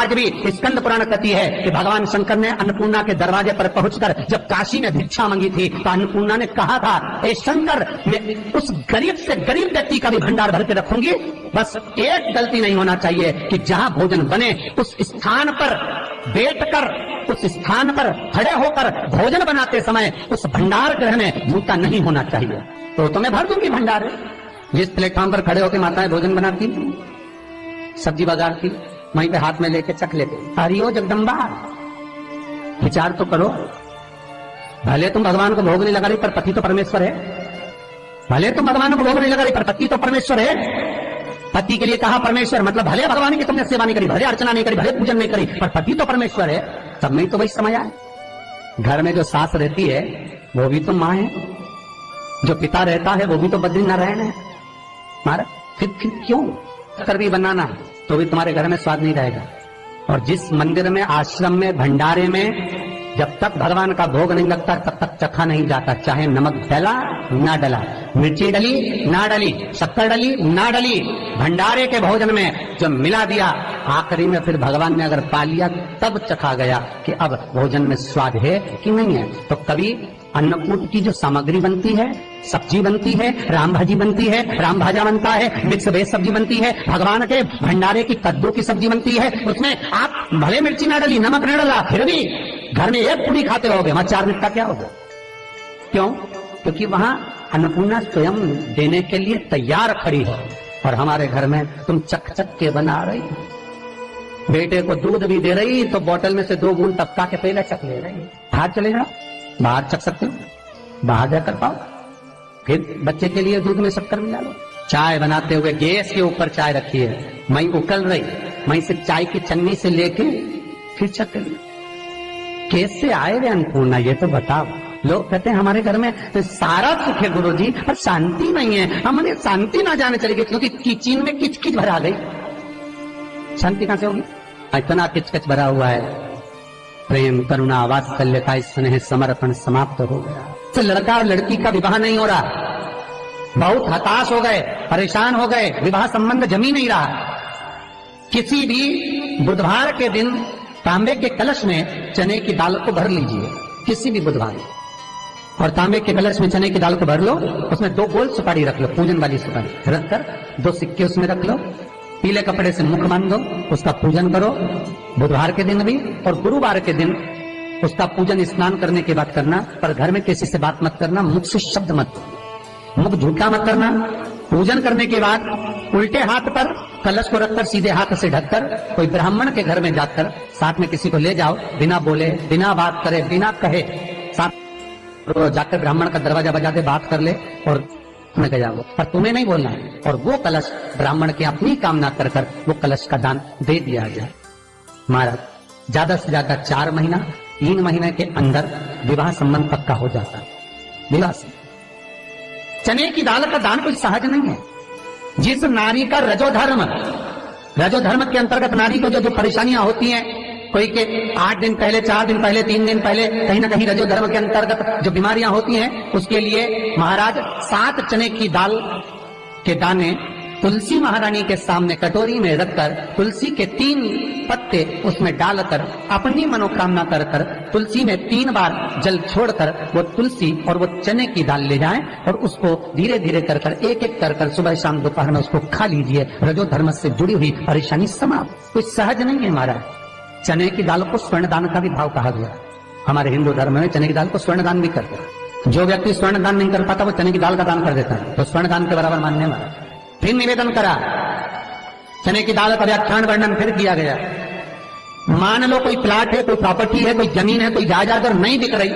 आज भी स्कंद पुराण कहती है कि भगवान शंकर ने अन्नपूर्णा के दरवाजे पर पहुंचकर जब काशी में भिक्षा मांगी थी तो अन्नपूर्णा ने कहा था, ए शंकर, मैं उस गरीब से गरीब व्यक्ति का भी भंडार भर के रखूंगी, बस एक गलती नहीं होना चाहिए कि जहां भोजन बने उस स्थान पर बैठकर, उस स्थान पर खड़े होकर भोजन बनाते समय उस भंडार गृह में जूता नहीं होना चाहिए। तो तुम्हें भर दूंगी भंडार। जिस प्लेटफॉर्म पर खड़े होकर माताएं भोजन बनाती, सब्जी बगाड़ती, वहीं पे हाथ में लेके चख लेते। हरिओ जगदम्बा, विचार तो करो। भले तुम भगवान को भोग नहीं लगा रही पर पति तो परमेश्वर है। भले तुम भगवान को भोग नहीं लगा रही पर पति तो परमेश्वर है। पति के लिए कहा परमेश्वर, मतलब भले भगवान की तुमने सेवा नहीं करी, भले अर्चना नहीं करी, भले पूजन नहीं करी, पर पति तो परमेश्वर है। तब में तो वही समय आए। घर में जो सास रहती है वो भी तो माँ है, जो पिता रहता है वो भी तो बद्रीनारायण है। मारा फिर क्यों कर भी बनाना तो भी तुम्हारे घर में स्वाद नहीं रहेगा। और जिस मंदिर में, आश्रम में, भंडारे में जब तक भगवान का भोग नहीं लगता तब तक चखा नहीं जाता, चाहे नमक डला ना डला, मिर्ची डली ना डली, शक्कर डली ना डली, भंडारे के भोजन में जो मिला दिया आखिरी में फिर भगवान ने अगर पा लिया तब चखा गया कि अब भोजन में स्वाद है कि नहीं है। तो कभी अन्नकूट की जो सामग्री बनती है, सब्जी बनती है, राम भाजी बनती है, राम भाजा बनता है, मिक्स वेज सब्जी बनती है, भगवान के भंडारे की कद्दू की सब्जी बनती है, उसमें आप भले मिर्ची ना डली, नमक न डला, फिर भी घर में एक पूरी खाते रहोगे, वहां 4 मिनट का क्या होगा? क्यों? क्योंकि वहां अन्नपूर्णा स्वयं देने के लिए तैयार खड़ी है। और हमारे घर में तुम चक चक के बना रही, बेटे को दूध भी दे रही तो बोतल में से 2 बूंद टपका के पहले चक ले रही। बाहर चले जाओ, बाहर चख सकते हो, बाहर जाकर पाओ, फिर बच्चे के लिए दूध में शक्कर मिला लो। चाय बनाते हुए गैस के ऊपर चाय रखी है, मई उकल रही, मई से चाय की चन्नी से लेके फिर चख ली। कैसे आए वे अन्नपूर्णा, ये तो बताओ। लोग कहते हैं हमारे घर में सारा सुख है गुरुजी, पर शांति नहीं है। हमने शांति ना जाने चली गई क्योंकि किचन में किचकिच भरा गई। शांति कहां से होगी? इतना किचकिच भरा हुआ है। प्रेम, करुणा, वात्सल्य का स्नेह, समर्पण समाप्त हो गया। तो लड़का और लड़की का विवाह नहीं हो रहा, बहुत हताश हो गए, परेशान हो गए, विवाह संबंध जमी नहीं रहा। किसी भी बुधवार के दिन तांबे के कलश में चने की दाल को भर लीजिए, किसी भी बुधवार, और तांबे के कलश में चने की दाल को भर लो, उसमें 2 गोल सुपारी रख लो, पूजन वाली सुपारी रखकर 2 सिक्के उसमें रख लो, पीले कपड़े से मुख बांध दो, उसका पूजन करो बुधवार के दिन भी, और गुरुवार के दिन उसका पूजन स्नान करने के बाद करना। पर घर में किसी से बात मत करना, मुख से शब्द मत, मुख झूठा मत करना। पूजन करने के बाद उल्टे हाथ पर कलश को रखकर सीधे हाथ से ढककर कोई ब्राह्मण के घर में जाकर साथ में किसी को ले जाओ, बिना बोले, बिना बात करे, बिना कहे, साथ जाकर ब्राह्मण का दरवाजा बजा दे, बात कर ले और तुम्हें गया वो, पर तुम्हें नहीं बोलना है। और वो कलश ब्राह्मण की अपनी कामना कर कर वो कलश का दान दे दिया जाए। महाराज ज्यादा से ज्यादा 4 महीना 3 महीने के अंदर विवाह संबंध पक्का हो जाता है। विवाह से चने की दाल का दान कोई सहज नहीं है। जिस नारी का रजोधर्म के अंतर्गत नारी को जो परेशानियां होती हैं, कोई के 8 दिन पहले, 4 दिन पहले, 3 दिन पहले कहीं ना कहीं रजोधर्म के अंतर्गत जो बीमारियां होती हैं, उसके लिए महाराज 7 चने की दाल के दाने तुलसी महारानी के सामने कटोरी में रखकर तुलसी के 3 पत्ते उसमें डालकर अपनी मनोकामना कर कर तुलसी में 3 बार जल छोड़कर वो तुलसी और वो चने की दाल ले जाएं और उसको धीरे धीरे कर कर एक एक कर कर सुबह शाम दोपहर में उसको खा लीजिए। रजोधर्म से जुड़ी हुई परेशानी समाप्त। कुछ सहज नहीं है महाराज। चने की दाल को स्वर्ण दान का भी भाव कहा गया। हमारे हिंदू धर्म में चने की दाल को स्वर्ण दान भी करते हैं। जो व्यक्ति स्वर्ण दान नहीं कर पाता वो चने की दाल का दान कर देता है, तो स्वर्ण दान के बराबर मानने वाला। फिर निवेदन करा, चने की दाल का व्याख्यान वर्णन फिर किया गया। मान लो कोई प्लाट है, कोई प्रॉपर्टी है, कोई जमीन है, कोई जायदाद अगर नहीं बिक रही,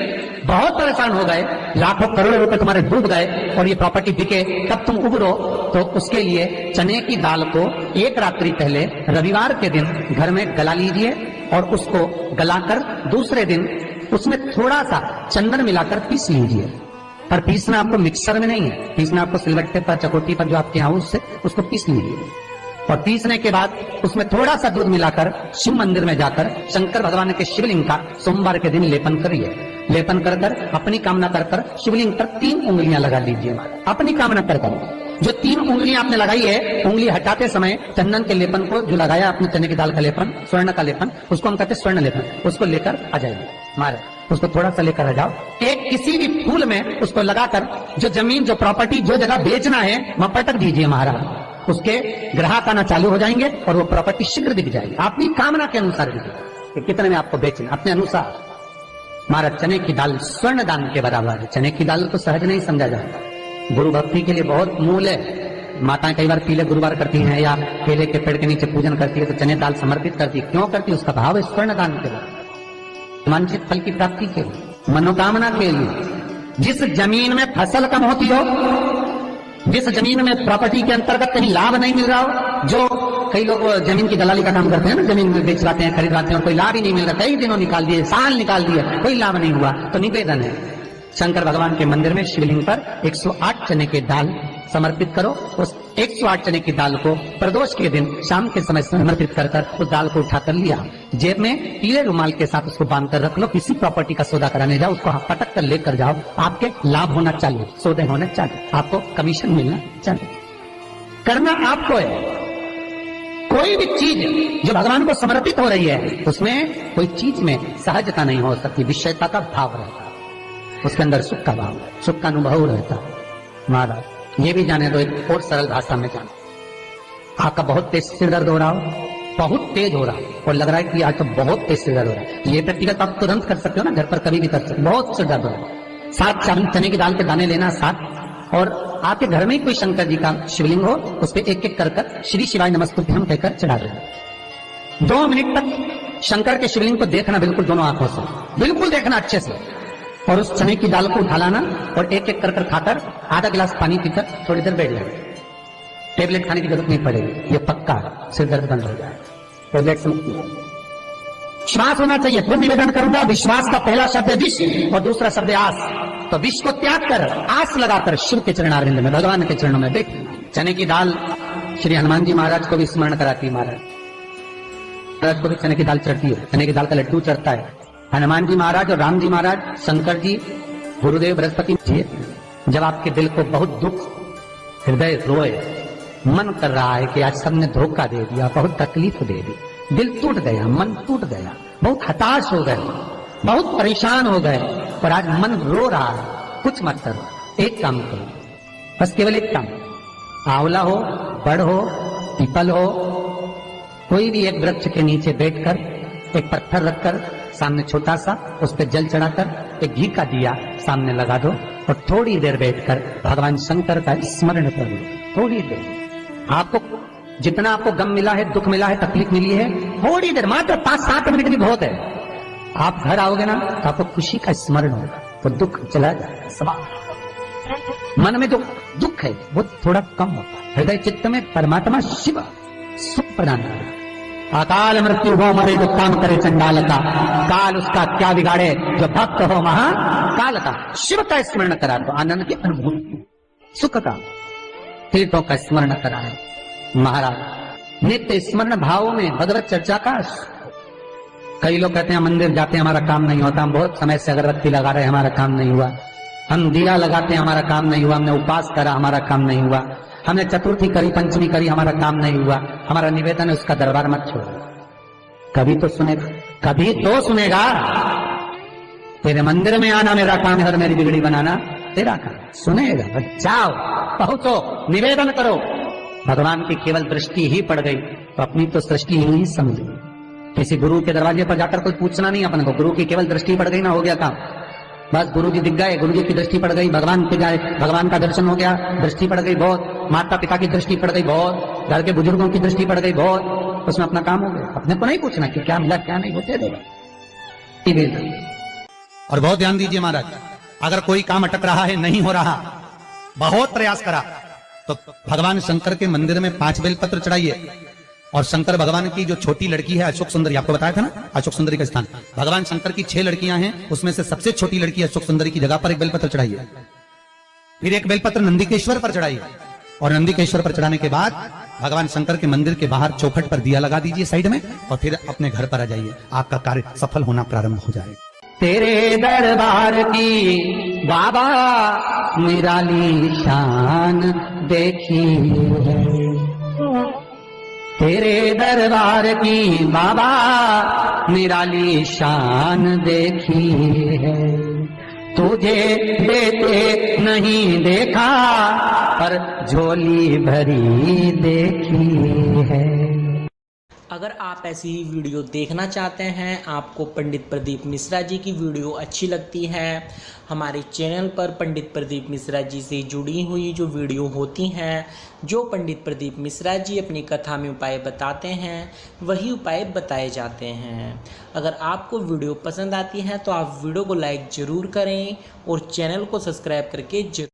बहुत परेशान हो गए, लाखों करोड़ों रुपए तुम्हारे डूब गए और ये प्रॉपर्टी बिके, तब तुम उबरो, तो उसके लिए चने की दाल को 1 रात्रि पहले रविवार के दिन घर में गला लीजिए और उसको गलाकर दूसरे दिन उसमें थोड़ा सा चंदन मिलाकर पीस लीजिए। पर पीसना आपको मिक्सर में नहीं है, पीसना आपको सिलबट्टे पर, चकोटी पर जो आपके यहाँ उससे उसको पीस लीजिए। और पीसने के बाद उसमें थोड़ा सा दूध मिलाकर शिव मंदिर में जाकर शंकर भगवान के शिवलिंग का सोमवार के दिन लेपन करिए। लेपन कर कर अपनी कामना कर कर शिवलिंग पर 3 उंगलियां लगा लीजिए। अपनी कामना कर कर जो 3 उंगलियां आपने लगाई है, उंगली हटाते समय चंदन के लेपन को जो लगाया आपने, चने की दाल का लेपन, स्वर्ण का लेपन, उसको हम कहते हैं स्वर्ण लेपन, उसको लेकर आ जाइए महाराज। उसको थोड़ा सा लेकर आ जाओ, एक किसी भी फूल में उसको लगाकर जो जमीन, जो प्रॉपर्टी, जो जगह बेचना है वहां पटक दीजिए महाराज। उसके ग्राहक आना चालू हो जाएंगे और वो प्रॉपर्टी शीघ्र दिख जाएगी, अपनी कामना के अनुसार कि कितने में आपको बेचना, अपने अनुसार। महाराज चने की दाल स्वर्ण दान के बराबर है। चने की दाल को सहज नहीं समझा जाता, गुरु भक्ति के लिए बहुत मूल है। माताएं कई बार पीले गुरुवार करती हैं या केले के पेड़ के नीचे पूजन करती है तो चने दाल समर्पित करती है। क्यों करती है? उसका भाव है स्वर्ण दान के लिए, वांछित फल की प्राप्ति के लिए, मनोकामना के लिए। जिस जमीन में फसल कम होती हो, जिस जमीन में प्रॉपर्टी के अंतर्गत कहीं लाभ नहीं मिल रहा हो, जो कई लोग जमीन की दलाली का काम करते हैं ना, जमीन में बेचवाते हैं, खरीदवाते हैं और कोई लाभ ही नहीं मिल रहा, कई दिनों निकाल दिए, साल निकाल दिए, कोई लाभ नहीं हुआ, तो निवेदन है शंकर भगवान के मंदिर में शिवलिंग पर 108 चने की दाल समर्पित करो। उस 108 चने की दाल को प्रदोष के दिन शाम के समय समर्पित कर उस दाल को उठाकर लिया, जेब में पीले रुमाल के साथ उसको बांध कर रख लो। किसी प्रॉपर्टी का सौदा कराने जाओ, उसको पटक कर लेकर जाओ, आपके लाभ होना चालू, सौदे होने चालू, आपको कमीशन मिलना चालू। करना आपको है। कोई भी चीज जो भगवान को समर्पित हो रही है उसमें कोई चीज में सहजता नहीं हो सकती, विषयता का भाव रहता है, उसके अंदर सुख का भाव, सुख का अनुभव रहता है। महाराज ये भी जाने दो, एक और सरल भाषा में जाने, आपका बहुत तेज सिर दर्द हो रहा हो, बहुत तेज हो रहा है और लग रहा है कि आज तो बहुत तेज सिर दर्द हो रहा है, ये व्यक्तिगत आप तुरंत कर सकते हो ना, घर पर कभी भी कर सकते हो। बहुत सिर दर्द हो रहा है, 7 चने की दाल के दाने लेना 7, और आपके घर में ही कोई शंकर जी का शिवलिंग हो, उस पर एक एक कर श्री शिवाय नमस्तुभ्यम कहकर चढ़ा देना। 2 मिनट तक शंकर के शिवलिंग को देखना, बिल्कुल दोनों आंखों से, बिल्कुल देखना अच्छे से, और उस चने की दाल को उठा लाना और एक एक कर खाकर आधा गिलास पानी पीकर थोड़ी देर बैठ जाए। टेबलेट खाने की जरूरत नहीं पड़ेगी, ये पक्का सिर दर्द बंद हो जाए। टेबलेट से मुक्ति। विश्वास होना चाहिए। फिर निवेदन करूंगा, विश्वास का पहला शब्द है विष और दूसरा शब्द है आस। तो विष को त्याग कर आस लगाकर शिव के चरणारविंद में, भगवान के चरणों में बैठ। चने की दाल श्री हनुमान जी महाराज को भी स्मरण कराती है। महाराज को भी चने की दाल चढ़ती है, चने की दाल का लड्डू चढ़ता है। हनुमान जी महाराज और राम जी महाराज, शंकर जी, गुरुदेव बृहस्पति जी, जब आपके दिल को बहुत दुख, हृदय रोए, मन कर रहा है कि आज सबने धोखा दे दिया, बहुत तकलीफ दे दी, दिल टूट गया, मन टूट गया, बहुत हताश हो गए, बहुत परेशान हो गए और आज मन रो रहा है, कुछ मत करो, एक काम करो, बस केवल एक काम, आंवला हो, बड़ हो, पीपल हो, कोई भी एक वृक्ष के नीचे बैठकर एक पत्थर रखकर सामने छोटा सा, उस पर जल चढ़ाकर एक घी का दिया सामने लगा दो और थोड़ी देर बैठकर भगवान शंकर का स्मरण कर लो। थोड़ी देर, आपको जितना आपको गम मिला है, दुख मिला है, तकलीफ मिली है, थोड़ी देर, मात्र 5-7 मिनट भी बहुत है। आप घर आओगे ना तो आपको खुशी का स्मरण होगा, तो दुख चला जाएगा, समाप्त। मन में जो दुख है वो थोड़ा कम होता है, हृदय चित्त में परमात्मा शिव सुख प्रदान करेगा। अकाल मृत्यु हो मरे जो काम करे चंडाल का, काल उसका क्या बिगाड़े जो भक्त हो महाकाल का। शिव का स्मरण करा तो आनंद की अनुभूति, सुख का, तीर्थों का स्मरण कराए महाराज। नित्य स्मरण भावों में भगवत चर्चा का। कई लोग कहते हैं मंदिर जाते हैं हमारा काम नहीं होता, हम बहुत समय से अगरबत्ती लगा रहे हैं हमारा काम नहीं हुआ, हम दिया लगाते हैं हमारा काम नहीं हुआ, हमने उपास करा हमारा काम नहीं हुआ, हमने चतुर्थी करी, पंचमी करी, हमारा काम नहीं हुआ। हमारा निवेदन है उसका दरबार मत छोड़ो, कभी तो सुनेगा, कभी तो सुनेगा। तेरे मंदिर में आना मेरा काम है और मेरी बिगड़ी बनाना तेरा काम, सुनेगा। जाओ, पहुंचो, निवेदन करो। भगवान की केवल दृष्टि ही पड़ गई तो अपनी तो सृष्टि ही समझ गई। किसी गुरु के दरवाजे पर जाकर कोई पूछना नहीं अपन को, गुरु की केवल दृष्टि पड़ गई ना, हो गया काम। बस गुरु जी दिख गए, गुरु जी की दृष्टि पड़ गई, भगवान के जाए, भगवान का दर्शन हो गया, दृष्टि पड़ गई बहुत, माता पिता की दृष्टि पड़ गई बहुत, घर के बुजुर्गों की दृष्टि पड़ गई बहुत, उसमें अपना काम हो गया। अपने को नहीं पूछना कि क्या मिला क्या नहीं, होते देगा। और बहुत ध्यान दीजिए महाराज, अगर कोई काम अटक रहा है, नहीं हो रहा, बहुत प्रयास करा, तो भगवान शंकर के मंदिर में 5 बेलपत्र चढ़ाइए। और शंकर भगवान की जो छोटी लड़की है अशोक सुंदरी, आपको बताया था ना अशोक सुंदरी का स्थान, भगवान शंकर की 6 लड़कियां हैं, उसमें से सबसे छोटी लड़की अशोक सुंदरी की जगह पर एक बेलपत्र चढ़ाइए। फिर एक बेलपत्र नंदिकेश्वर पर चढ़ाइए और नंदिकेश्वर पर चढ़ाने के बाद भगवान शंकर के मंदिर के बाहर चौखट पर दिया लगा दीजिए साइड में, और फिर अपने घर पर आ जाइए, आपका कार्य सफल होना प्रारंभ हो जाएगा। तेरे दरबार की बाबा निराली शान देखी है, तेरे दरबार की बाबा निराली शान देखी है। तुझे देते नहीं देखा पर झोली भरी देखी है। अगर आप ऐसी ही वीडियो देखना चाहते हैं, आपको पंडित प्रदीप मिश्रा जी की वीडियो अच्छी लगती है, हमारे चैनल पर पंडित प्रदीप मिश्रा जी से जुड़ी हुई जो वीडियो होती हैं, जो पंडित प्रदीप मिश्रा जी अपनी कथा में उपाय बताते हैं वही उपाय बताए जाते हैं। अगर आपको वीडियो पसंद आती है तो आप वीडियो को लाइक ज़रूर करें और चैनल को सब्सक्राइब करके